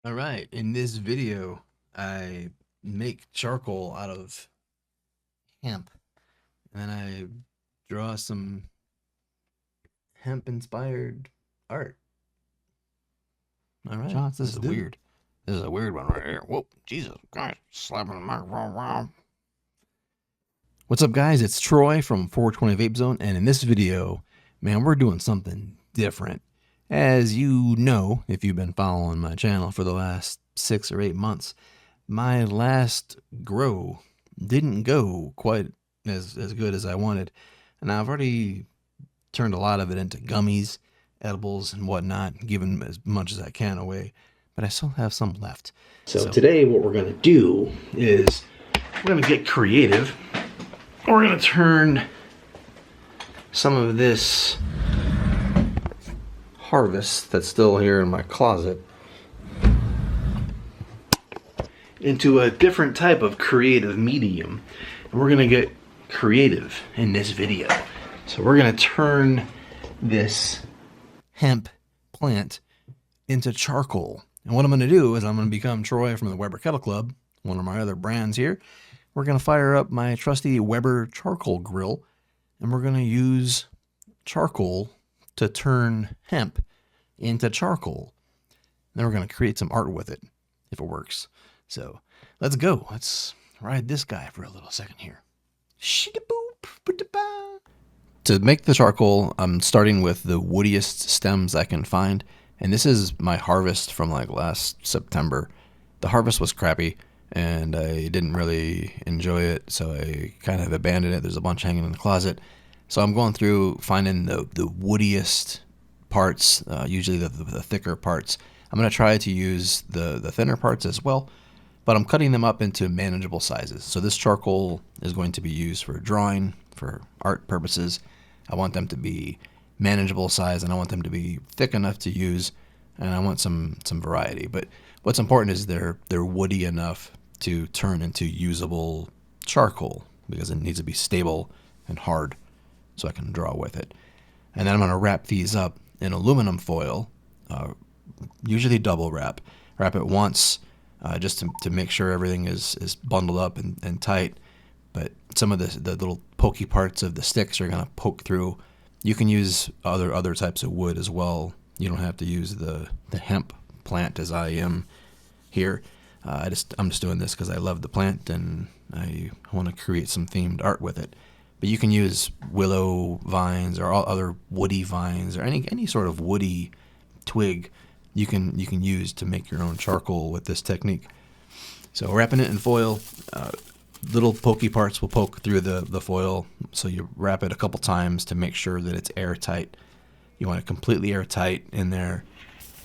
All right, in this video, I make charcoal out of hemp, and then I draw some hemp-inspired art. All right, Shots, let's this is do it. weird. This is a weird one right here. Whoa, Jesus Christ. Slapping the microphone. Wow. What's up, guys? It's Troy from 420 Vape Zone, and in this video, man, we're doing something different. As you know, if you've been following my channel for the last 6 or 8 months, my last grow didn't go quite as good as I wanted. And I've already turned a lot of it into gummies, edibles, and whatnot, given as much as I can away. But I still have some left. So today what we're going to do is we're going to get creative. We're going to turn some of this harvest that's still here in my closet into a different type of creative medium. And we're gonna get creative in this video. So we're gonna turn this hemp plant into charcoal. And what I'm gonna do is I'm gonna become Troy from the Weber Kettle Club, one of my other brands here. We're gonna fire up my trusty Weber charcoal grill, and we're gonna use charcoal to turn hemp into charcoal. Then we're gonna create some art with it, if it works. So let's go. Let's ride this guy for a little second here. To make the charcoal, I'm starting with the woodiest stems I can find. And this is my harvest from like last September. The harvest was crappy and I didn't really enjoy it, so I kind of abandoned it. There's a bunch hanging in the closet. So I'm going through finding the woodiest parts, usually the thicker parts. I'm going to try to use the thinner parts as well, but I'm cutting them up into manageable sizes. So this charcoal is going to be used for drawing, for art purposes. I want them to be manageable size, and I want them to be thick enough to use, and I want some variety. But what's important is they're woody enough to turn into usable charcoal, because it needs to be stable and hard so I can draw with it. And then I'm going to wrap these up in aluminum foil, usually double wrap. Wrap it once just to make sure everything is bundled up and tight. But some of the little pokey parts of the sticks are going to poke through. You can use other types of wood as well. You don't have to use the hemp plant as I am here. I'm just doing this because I love the plant and I want to create some themed art with it. But you can use willow vines or all other woody vines or any sort of woody twig you can use to make your own charcoal with this technique. So wrapping it in foil, little pokey parts will poke through the foil. So you wrap it a couple times to make sure that it's airtight. You want it completely airtight in there.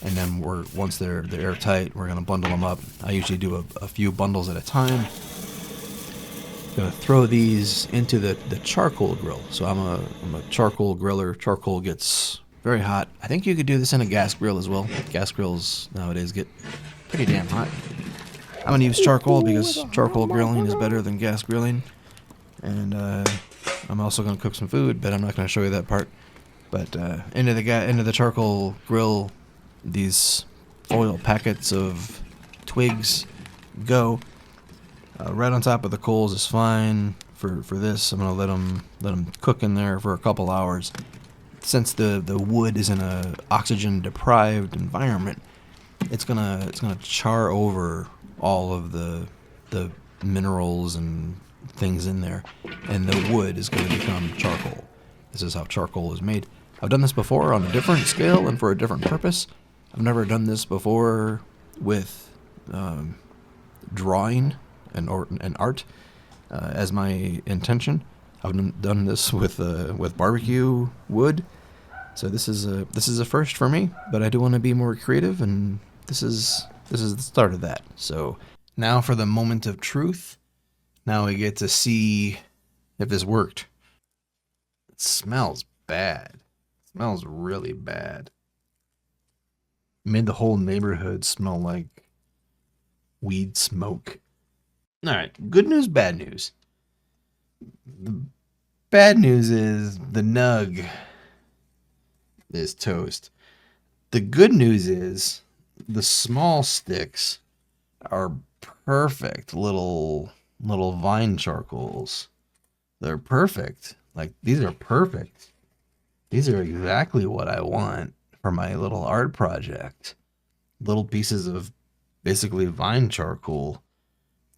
And then once they're airtight, we're going to bundle them up. I usually do a few bundles at a time. Going to throw these into the charcoal grill. So I'm a charcoal griller. Charcoal gets very hot. I think you could do this in a gas grill as well. Gas grills nowadays get pretty damn hot. I'm going to use charcoal because charcoal grilling is better than gas grilling. And I'm also going to cook some food, but I'm not going to show you that part. But into the charcoal grill, these foil packets of twigs go. Right on top of the coals is fine for this. I'm gonna let them cook in there for a couple hours. Since the wood is in a oxygen deprived environment, it's gonna char over all of the minerals and things in there, and the wood is going to become charcoal. This is how charcoal is made. I've done this before on a different scale and for a different purpose. I've never done this before with drawing and art as my intention. I've done this with barbecue wood, so this is a first for me. But I do want to be more creative, and this is the start of that. So now for the moment of truth. Now we get to see if this worked. It smells bad. It smells really bad. It made the whole neighborhood smell like weed smoke. All right, good news, bad news. The bad news is the nug is toast. The good news is the small sticks are perfect little vine charcoals. They're perfect. Like these are perfect. These are exactly what I want for my little art project. Little pieces of basically vine charcoal.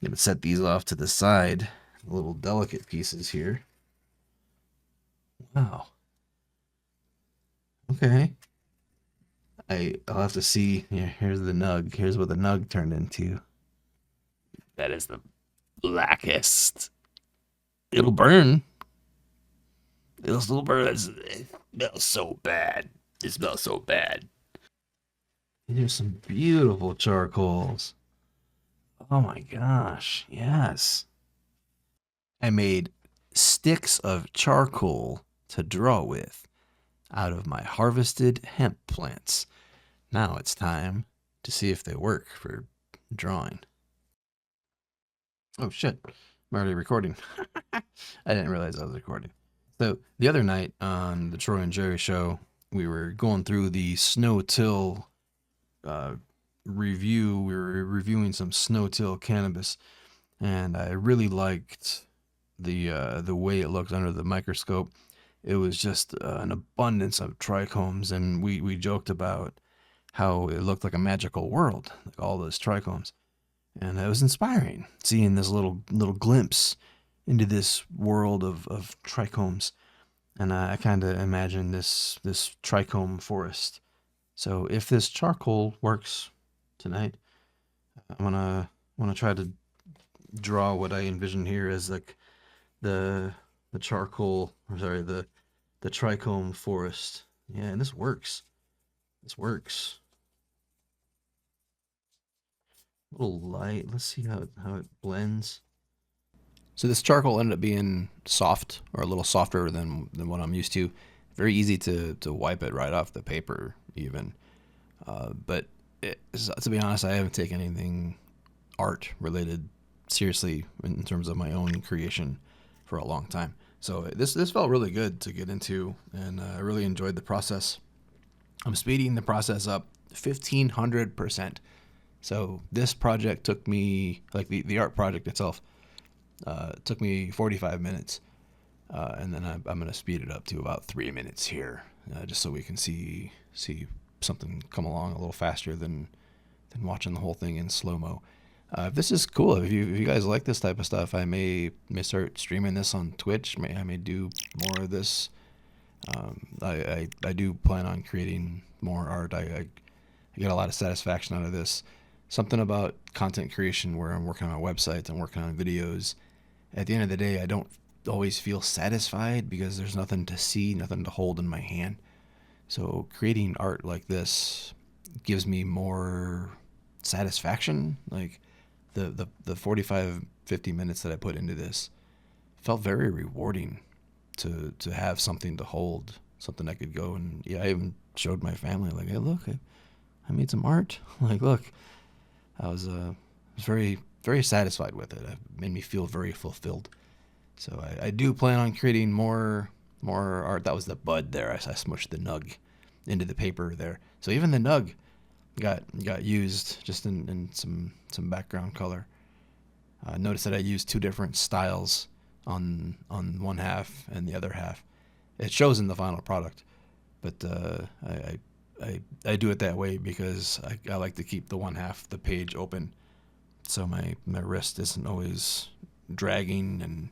I'm gonna set these off to the side. Little delicate pieces here. Wow. Okay. I'll have to see. Here's the nug. Here's what the nug turned into. That is the blackest. It'll burn. It'll still burn. It smells so bad. It smells so bad. There's some beautiful charcoals. Oh my gosh. Yes. I made sticks of charcoal to draw with out of my harvested hemp plants. Now it's time to see if they work for drawing. Oh shit. I'm already recording. I didn't realize I was recording. So the other night on the Troy and Jerry show, we were going through the snow till review. We were reviewing some snow till cannabis, and I really liked the way it looked under the microscope. It was just an abundance of trichomes, and we joked about how it looked like a magical world, like all those trichomes, and it was inspiring seeing this little glimpse into this world of trichomes, and I kind of imagine this trichome forest. So if this charcoal works tonight, I'm gonna try to draw what I envision here as like the the charcoal, or sorry, the trichome forest. Yeah, and this works. This works. A little light. Let's see how it blends. So this charcoal ended up being soft, or a little softer than what I'm used to. Very easy to wipe it right off the paper, even. But to be honest, I haven't taken anything art related seriously in terms of my own creation for a long time. So this felt really good to get into, and I really enjoyed the process. I'm speeding the process up 1,500%. So this project took me, like the art project itself, took me 45 minutes, and then I'm gonna speed it up to about 3 minutes here, just so we can see something come along a little faster than watching the whole thing in slow mo. This is cool. If you guys like this type of stuff, I may start streaming this on Twitch. I may do more of this. I do plan on creating more art. I get a lot of satisfaction out of this. Something about content creation where I'm working on websites and working on videos. At the end of the day, I don't always feel satisfied because there's nothing to see, nothing to hold in my hand. So creating art like this gives me more satisfaction. Like the 45 50 minutes that I put into this felt very rewarding to have something to hold, something I could go and yeah, I even showed my family like, hey, look, I made some art. Like, look, I was very satisfied with it. It made me feel very fulfilled. So I do plan on creating more art. That was the bud there. I smushed the nug into the paper there. So even the nug got used just in some background color. Notice that I used two different styles on one half and the other half. It shows in the final product, but I do it that way because I like to keep the one half the page open, so my wrist isn't always dragging and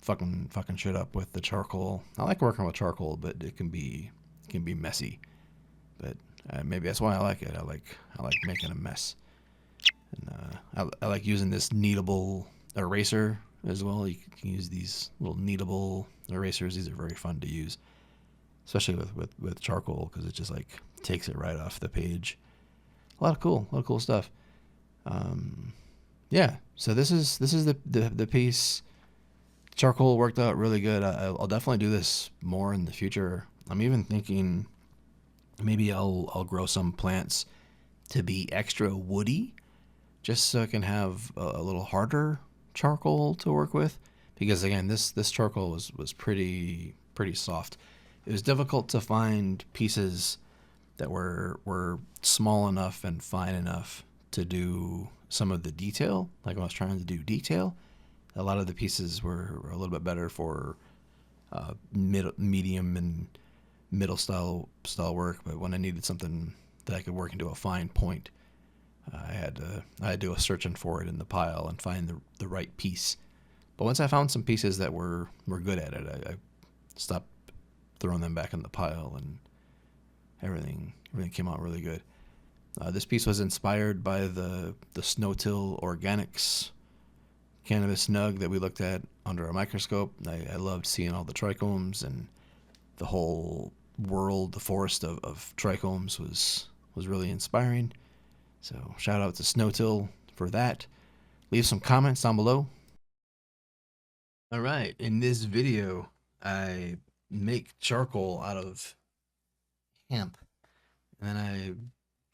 fucking shit up with the charcoal. I like working with charcoal, but it can be messy. But maybe that's why I like it. I like making a mess, and I like using this kneadable eraser as well. You can use these little kneadable erasers. These are very fun to use, especially with charcoal because it just like takes it right off the page. A lot of cool stuff. Yeah. So this is the piece. Charcoal worked out really good. I'll definitely do this more in the future. I'm even thinking maybe I'll grow some plants to be extra woody, just so I can have a little harder charcoal to work with. Because again, this charcoal was pretty soft. It was difficult to find pieces that were small enough and fine enough to do some of the detail. Like when I was trying to do detail, a lot of the pieces were a little bit better for medium and middle style work. But when I needed something that I could work into a fine point, I had to go searching for it in the pile and find the right piece. But once I found some pieces that were good at it, I stopped throwing them back in the pile, and everything came out really good. This piece was inspired by the Snow-Till Organics cannabis nug that we looked at under a microscope. I loved seeing all the trichomes and the whole world, the forest of trichomes was really inspiring. So shout out to Snow-Till for that. Leave some comments down below. All right, in this video, I make charcoal out of hemp, and then I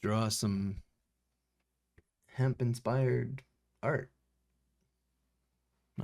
draw some hemp-inspired art.